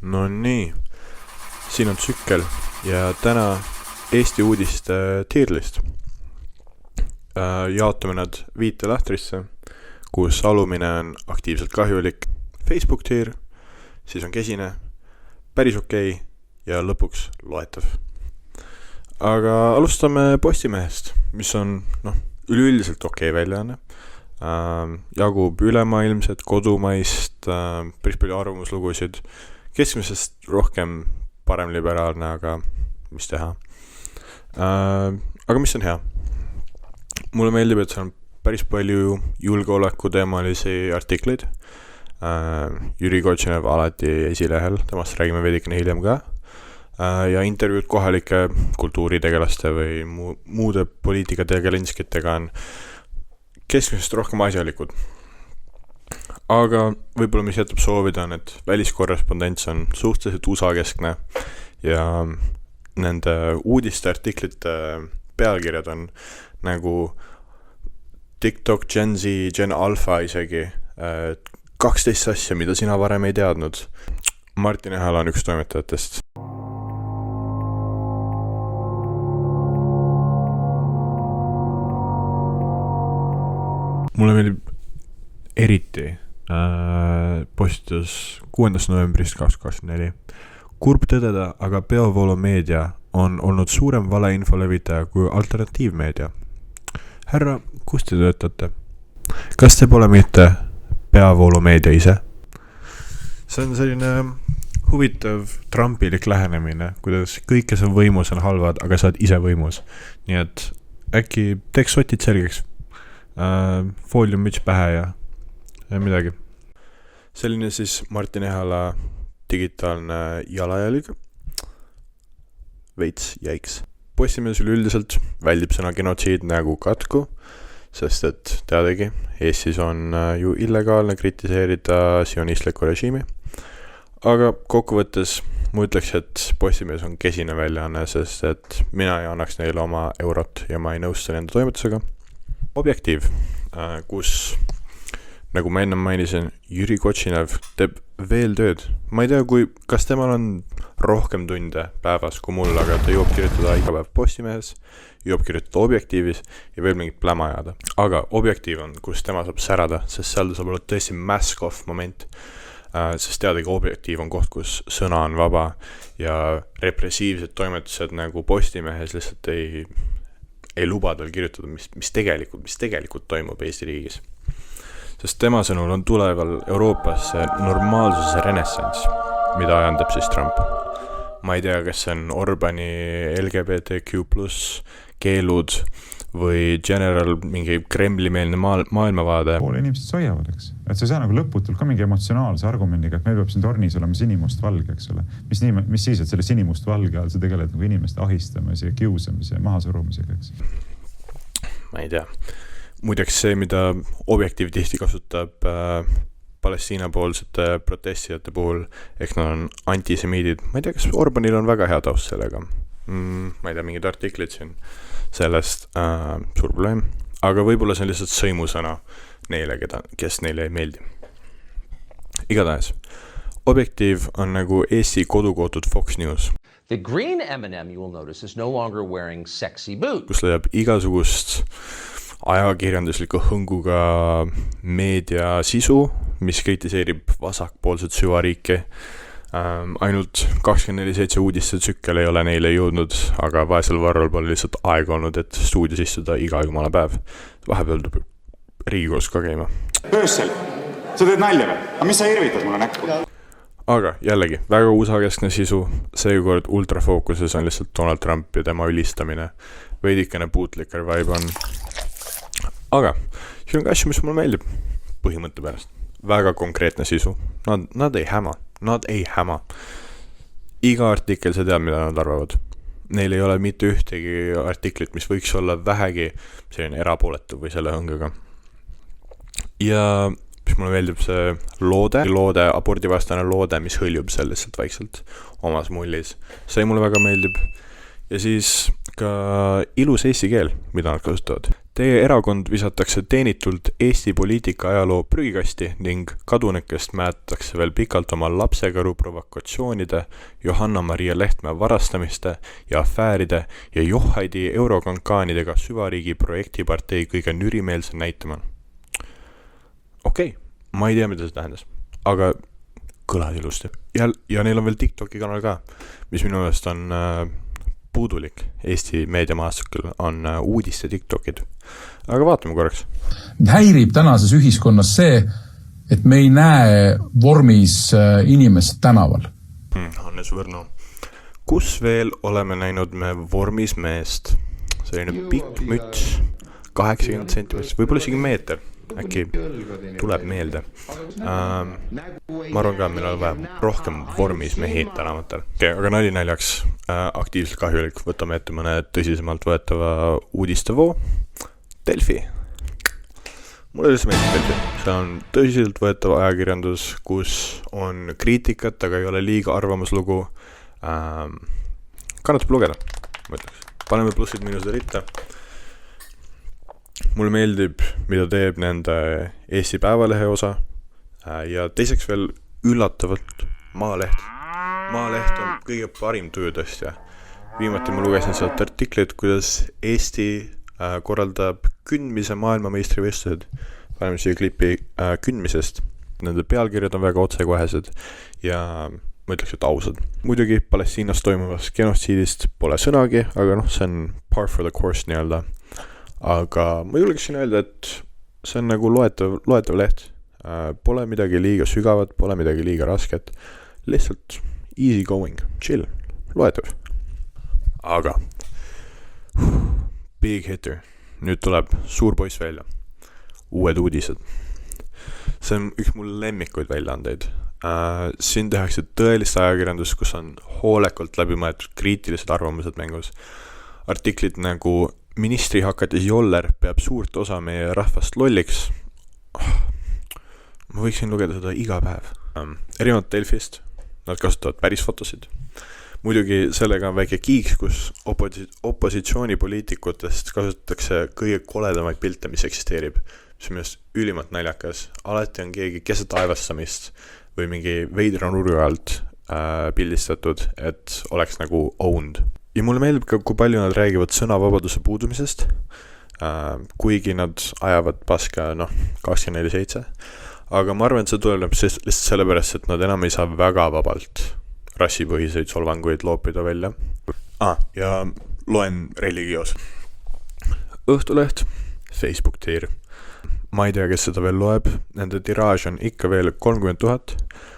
No nii, siin on Tsükkel ja täna Eesti uudiste tierlist. Jaotame nad 5 lähtrisse, kus alumine on aktiivselt kahjulik, Facebook tier, siis on kesine, päris okei ja lõpuks loetav. Aga alustame Postimehest, mis on üleüldiselt okei väljaanne. Jagub ülemaailmset, kodumaist, päris palju arvamuslugusid, keskmisest rohkem parem liberaalne, aga mis teha. Aga mis on hea? Mulle meeldib, et see on päris palju julgeoleku teemalisi artikleid. Jüri Kotšinev alati esilehel, temast räägime veidikene hiljem ka. Ja intervjuud kohalike kultuuritegelaste või muude poliitikategelinskitega on keskmisest rohkem asjalikud. Aga võib-olla mis jätab soovida on, et väliskorrespondents on suhteliselt USA-keskne ja nende uudiste artiklite pealkirjad on nagu TikTok, Gen Z, Gen Alpha isegi, 12 asja, mida sina varem ei teadnud. Martin Ehala on üks toimetajatest. Mulle meeldib eriti postitus 6. novembrist 2024. Kurb tõdeda, aga peavoolumeedia on olnud suurem valeinfo levitaja kui alternatiivmeedia. Härra, kus te töötate? Kas te pole mitte peavoolumeedia ise? See on selline huvitav trumpilik lähenemine, kuidas kõik, kes on võimus, on halvad, aga sa oled ise võimus. Nii et äkki teeks sotid selgeks. Fooliummüts pähe ja midagi. Selline siis Martin Ehala digitaalne jalajälg. Veits jäiks. Postimees üleüldiselt väldib sõna genotsiid nagu katku, sest et teadagi, Eestis on ju illegaalne kritiseerida sionistlikku režiimi. Aga kokkuvõttes ma ütleks, et Postimees on kesine väljaanne, sest et mina ei annaks neile oma eurot ja ma ei nõustu nende toimetusega. Objektiiv, kus, nagu ma enne mainisin, Jüri Kotšinev teeb veel tööd. Ma ei tea, kas temal on rohkem tunde päevas kui mul, aga ta jõuab kirjutada iga päev Postimehes, jõuab kirjutada Objektiivis ja veel mingit pläma ajada. Aga Objektiiv on, kus tema saab särada, sest seal ta saab olla tõesti mask-off moment, sest teadagi Objektiiv on koht, kus sõna on vaba ja repressiivsed toimetused nagu Postimehes lihtsalt ei luba tal kirjutada, mis tegelikult toimub Eesti riigis. Sest tema sõnul on tuleval Euroopasse normaalsuse renessants, mida ajandab siis Trump. Ma ei tea, kas see on Orbani LGBTQ+ keelud või general mingi Kremli-meelne maailmavaade. Poole inimesed soiavad, eks. Et see saa nagu lõputult ka mingi emotsionaalse argumendiga, et meil peab siin tornis olema sinimustvalge, eks ole. Mis siis, et selle sinimustvalge all sa tegeled nagu inimeste ahistamise ja kiusamise ja mahasurumisega, eks? Ma ei tea. Muideks see, mida Objektiiv tihti kasutab Palestiina-poolsete protestijate puhul, ehk nad on antisemiidid. Ma ei tea, kas Orbanil on väga hea taust sellega. Ma ei tea, mingid artiklid siin sellest suur probleem. Aga võib-olla see on lihtsalt sõimusõna neile, kes neile ei meeldi. Igatahes, Objektiiv on nagu Eesti kodukootud Fox News. The green M&M, you will notice, is no longer wearing sexy boots. Kus leiab igasugust ajakirjandusliku hõnguga meedia sisu, mis kritiseerib vasakpoolset süvariiki. Ainult 24/7 uudiste tsükkel ei ole neile jõudnud, aga vaesel Varrol pole lihtsalt aega olnud, et stuudios istuda iga jumala päev. Vahepeal tuleb Riigikogus ka käima. Öösel, sa teed nalja või? Aga mis sa irvitad mulle näkku? Aga jällegi, väga USA-keskne sisu, seekord ultrafookuses on lihtsalt Donald Trump ja tema ülistamine. Veidikene bootlicker vibe on. Aga siin on ka asju, mis mulle meeldib põhimõtte pärast. Väga konkreetne sisu. Nad ei häma. Iga artikkel sa tead, mida nad arvavad. Neil ei ole mitte ühtegi artiklit, mis võiks olla vähegi selline erapooletu või selle hõngega. Ja mis mulle meeldib see loode, abordivastane loode, mis hõljub seal lihtsalt vaikselt omas mullis. See mulle väga meeldib. Ja siis ka ilus eesti keel, mida nad kasutavad. Teie erakond visatakse teenitult Eesti poliitika ajaloo prügikasti ning kadunekest mäetatakse veel pikalt oma lapsekaru provokatsioonide, Johanna-Maria Lehtme varastamiste ja afääride ja johhaidi eurokankaanidega süvariigi projektipartei kõige nürimeelse näitama. Okei, ma ei tea, mida see tähendas, aga kõlas ilusti. Ja neil on veel TikToki kanal ka, mis minu meelest on puudulik Eesti meediamaastukil, on uudiste TikTokid. Aga vaatame korraks. Häirib tänases ühiskonnas see, et me ei näe vormis inimest tänaval. Hannes Võrno. Kus veel oleme näinud me vormis meest? Selline pikk müts, 80 centimeetrit, võib-olla isegi meeter. Äkki tuleb meelde. Ma arvan ka, meil on vaja rohkem vormis mehi tänavatel. Aga nali naljaks aktiivselt kahjulik. Võtame ette mõne tõsisemalt võetava uudistevoo. Delfi. Mulle üldse meeldib Delfi. See on tõsiselt võetav ajakirjandus, kus on kriitikat, aga ei ole liiga arvamuslugu. Kannatab lugeda, ma ütleks. Paneme plussid miinused ritta. Mulle meeldib, mida teeb nende Eesti Päevalehe osa ja teiseks veel üllatavalt Maaleht. Maaleht on kõige parim töötõstja. Viimati ma lugesin sealt artiklit, kuidas Eesti korraldab kündmise maailmameistrivõistlused. Paneme siia klipi kündmisest. Nende pealkirjad on väga otsekohesed ja ma ütleks, et ausad. Muidugi Palestiinas toimuvast genotsiidist pole sõnagi, aga see on par for the course nii-öelda. Aga ma julgeksin öelda, et see on nagu loetav leht. Pole midagi liiga sügavat, pole midagi liiga rasket. Lihtsalt easy going, chill, loetav. Aga big hitter. Nüüd tuleb suur poiss välja. Uued uudised. See on üks mul lemmikuid väljaandeid. Siin tehakse tõelist ajakirjandus, kus on hoolekalt läbi mõeldud kriitilised arvamused mängus. Artiklid nagu ministri hakates Joller peab suurt osa meie rahvast lolliks. Ma võiksin lugeda seda iga päev. Erinevalt Delfist, nad kasutavad päris fotosid. Muidugi sellega on väike kiiks, kus opositsioonipoliitikutest kasutatakse kõige koledamaid pilte, mis eksisteerib. See on just ülimalt naljakas. Alati on keegi keset aevastamist või mingi veidra nurga alt pildistatud, et oleks nagu owned. Ja mulle meeldib ka, kui palju nad räägivad sõnavabaduse puudumisest, kuigi nad ajavad paska 24/7. Aga ma arvan, et see tuleb lihtsalt sellepärast, et nad enam ei saa väga vabalt rassipõhiseid solvanguid loopida välja. Ja loen religios. Õhtuleht, Facebook tiir. Ma ei tea, kes seda veel loeb. Nende tiraaž on ikka veel 30 000,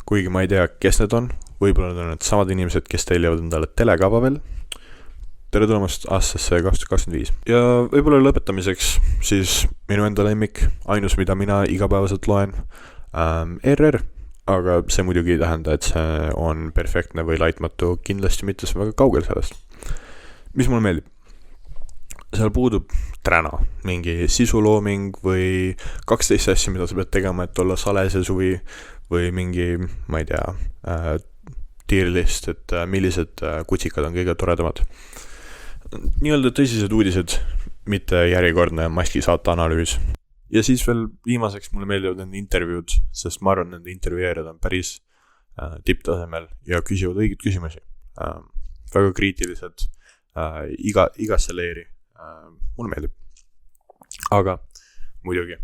kuigi ma ei tea, kes need on. Võib-olla need on need samad inimesed, kes tellivad endale telekava veel. Tere tulemast aastasse 2025. Ja võib-olla lõpetamiseks siis minu enda lemmik, ainus, mida mina igapäevaselt loen, RR. Aga see muidugi ei tähenda, et see on perfektne või laitmatu, kindlasti mitte see väga kaugel sellest. Mis mulle meeldib? Seal puudub träna, mingi sisulooming või 12 asja, mida sa pead tegema, et olla salese suvi või mingi, ma ei tea, tiirlist, et millised kutsikad on kõige toredamad. Nii-öelda tõsised uudised, mitte järjekordne maskisaate analüüs. Ja siis veel viimaseks mulle meeldivad nende intervjuud, sest ma arvan, nende intervjueerid on päris tipptasemel ja küsivad õigeid küsimusi. Väga kriitilised, igasse leeri. Mulle meeldib. Aga muidugi,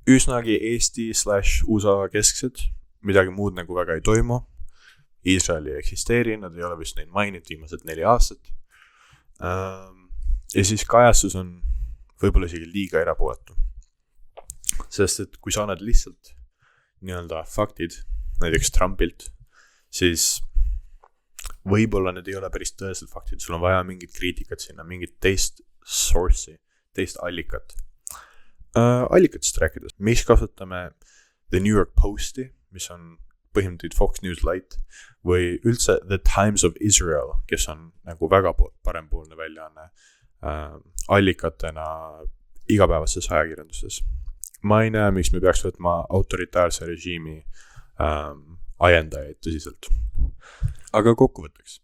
üsnagi Eesti/USA kesksed, midagi muud nagu väga ei toimu. Iisrael ei eksisteeri, nad ei ole vist neid mainid viimased 4 aastat. Ja siis kajastus on võib-olla isegi liiga erapooletu. Sest et kui sa annad lihtsalt nii-öelda faktid, näiteks Trumpilt, siis võib-olla need ei ole päris tõeliselt faktid, sul on vaja mingit kriitikat sinna, mingit teist source'i, teist allikat. Allikatest rääkides, mis kasutame The New York Posti, mis on põhimõtteliselt Fox News Light, või üldse The Times of Israel, kes on nagu väga parempoolne väljaanne allikatena igapäevases ajakirjanduses. Ma ei näe, miks me peaks võtma autoritaarse režiimi ajendajaid tõsiselt. Aga kokkuvõtteks,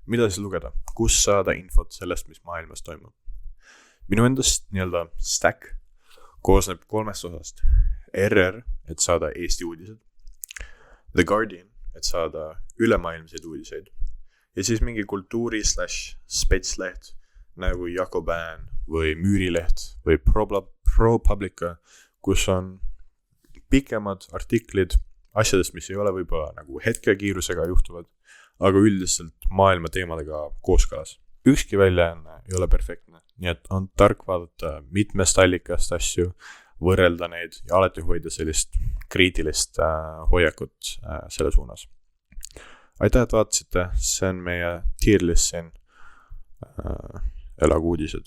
mida siis lugeda? Kus saada infot sellest, mis maailmas toimub? minu endast nii-öelda stack koosneb 3 osast. RR, et saada Eesti uudised. The Guardian, et saada ülemaailmseid uudiseid. Ja siis mingi kultuuri/spetsleht nagu Jacobin või Müürileht või ProPublica, kus on pikemad artiklid asjadest, mis ei ole võib-olla nagu hetkekiirusega juhtuvad, aga üldiselt maailma teemadega kooskõlas. Ükski väljaanne ei ole perfektne, nii et on tark vaadata mitmest allikast asju, võrrelda neid ja alati hoida sellist kriitilist hoiakut selle suunas. Aitäh, et vaatasite, see on meie tier list siin. Elagu uudised.